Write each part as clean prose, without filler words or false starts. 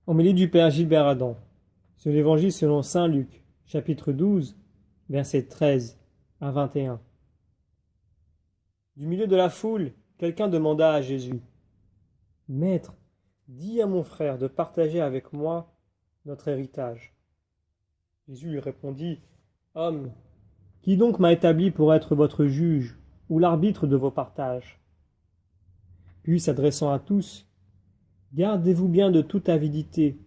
Homélie du Père Gilbert Adam, sur l'Évangile selon saint Luc, chapitre 12, versets 13 à 21. Du milieu de la foule, quelqu'un demanda à Jésus: Maître, dis à mon frère de partager avec moi notre héritage. Jésus lui répondit: Homme, qui donc m'a établi pour être votre juge ou l'arbitre de vos partages? Puis, s'adressant à tous: Gardez-vous bien de toute avidité,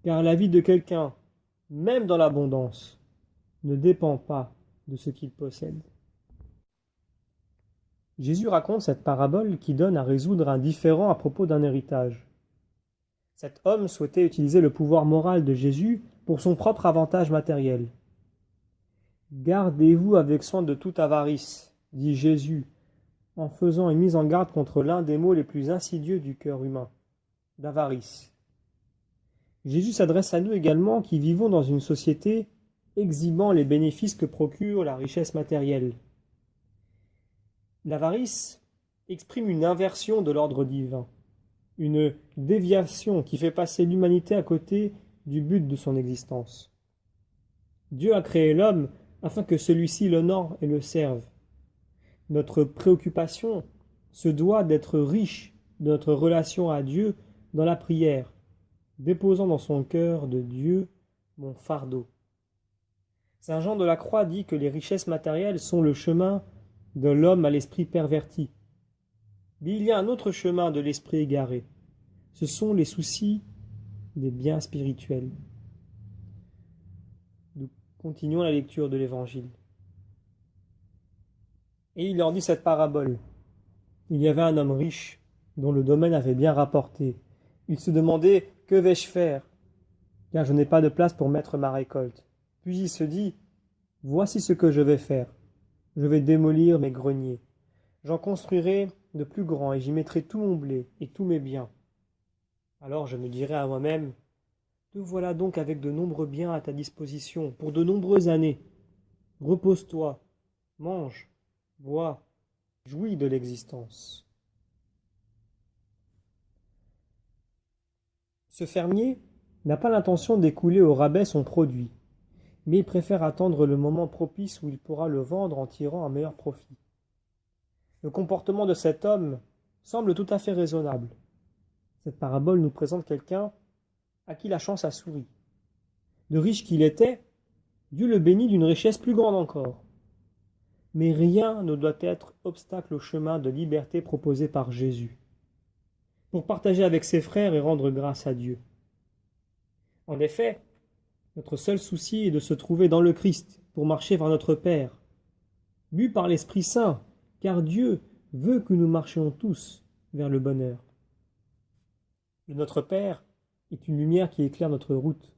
car la vie de quelqu'un, même dans l'abondance, ne dépend pas de ce qu'il possède. Jésus raconte cette parabole qui donne à résoudre un différend à propos d'un héritage. Cet homme souhaitait utiliser le pouvoir moral de Jésus pour son propre avantage matériel. Gardez-vous avec soin de toute avarice, dit Jésus, en faisant une mise en garde contre l'un des maux les plus insidieux du cœur humain, l'avarice. Jésus s'adresse à nous également qui vivons dans une société exhibant les bénéfices que procure la richesse matérielle. L'avarice exprime une inversion de l'ordre divin, une déviation qui fait passer l'humanité à côté du but de son existence. Dieu a créé l'homme afin que celui-ci l'honore et le serve. Notre préoccupation se doit d'être riche de notre relation à Dieu dans la prière, déposant dans son cœur de Dieu mon fardeau. Saint Jean de la Croix dit que les richesses matérielles sont le chemin de l'homme à l'esprit perverti. Mais il y a un autre chemin de l'esprit égaré. Ce sont les soucis des biens spirituels. Nous continuons la lecture de l'Évangile. Et il leur dit cette parabole. Il y avait un homme riche, dont le domaine avait bien rapporté. Il se demandait: que vais-je faire, car je n'ai pas de place pour mettre ma récolte. Puis il se dit: voici ce que je vais faire. Je vais démolir mes greniers. J'en construirai de plus grands et j'y mettrai tout mon blé et tous mes biens. Alors je me dirai à moi-même: te voilà donc avec de nombreux biens à ta disposition pour de nombreuses années. Repose-toi, mange, bois, jouis de l'existence. Ce fermier n'a pas l'intention d'écouler au rabais son produit, mais il préfère attendre le moment propice où il pourra le vendre en tirant un meilleur profit. Le comportement de cet homme semble tout à fait raisonnable. Cette parabole nous présente quelqu'un à qui la chance a souri. De riche qu'il était, Dieu le bénit d'une richesse plus grande encore. Mais rien ne doit être obstacle au chemin de liberté proposé par Jésus, pour partager avec ses frères et rendre grâce à Dieu. En effet, notre seul souci est de se trouver dans le Christ pour marcher vers notre Père, bu par l'Esprit Saint, car Dieu veut que nous marchions tous vers le bonheur. Le Notre Père est une lumière qui éclaire notre route.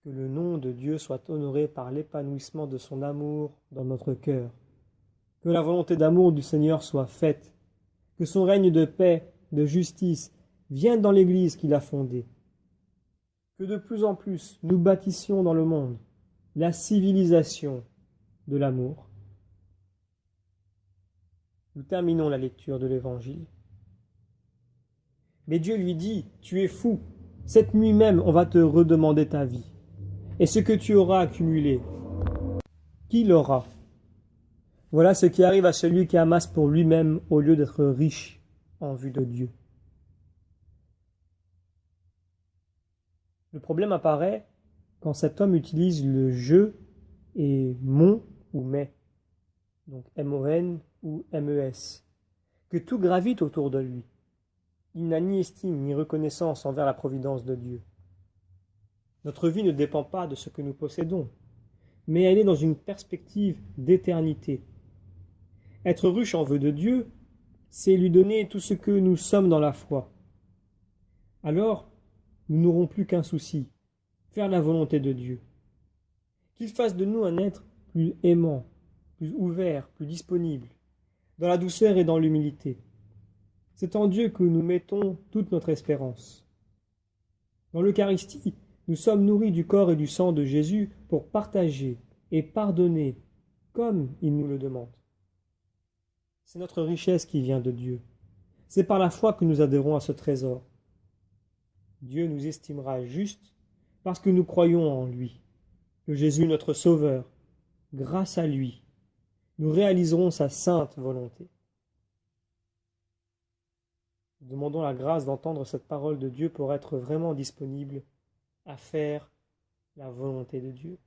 Que le nom de Dieu soit honoré par l'épanouissement de son amour dans notre cœur. Que la volonté d'amour du Seigneur soit faite. Que son règne de paix, de justice, vienne dans l'Église qu'il a fondée. Que de plus en plus nous bâtissions dans le monde la civilisation de l'amour. Nous terminons la lecture de l'Évangile. Mais Dieu lui dit: tu es fou, cette nuit même on va te redemander ta vie. Et ce que tu auras accumulé, qui l'aura? Voilà ce qui arrive à celui qui amasse pour lui-même au lieu d'être riche en vue de Dieu. Le problème apparaît quand cet homme utilise le je et mon ou mes, donc M-O-N ou M-E-S, que tout gravite autour de lui. Il n'a ni estime ni reconnaissance envers la providence de Dieu. Notre vie ne dépend pas de ce que nous possédons, mais elle est dans une perspective d'éternité. Être riche en vue de Dieu, c'est lui donner tout ce que nous sommes dans la foi. Alors, nous n'aurons plus qu'un souci: faire la volonté de Dieu. Qu'il fasse de nous un être plus aimant, plus ouvert, plus disponible, dans la douceur et dans l'humilité. C'est en Dieu que nous mettons toute notre espérance. Dans l'Eucharistie, nous sommes nourris du corps et du sang de Jésus pour partager et pardonner comme il nous le demande. C'est notre richesse qui vient de Dieu. C'est par la foi que nous adhérons à ce trésor. Dieu nous estimera justes parce que nous croyons en lui, que Jésus est notre Sauveur. Grâce à lui, nous réaliserons sa sainte volonté. Nous demandons la grâce d'entendre cette parole de Dieu pour être vraiment disponible à faire la volonté de Dieu.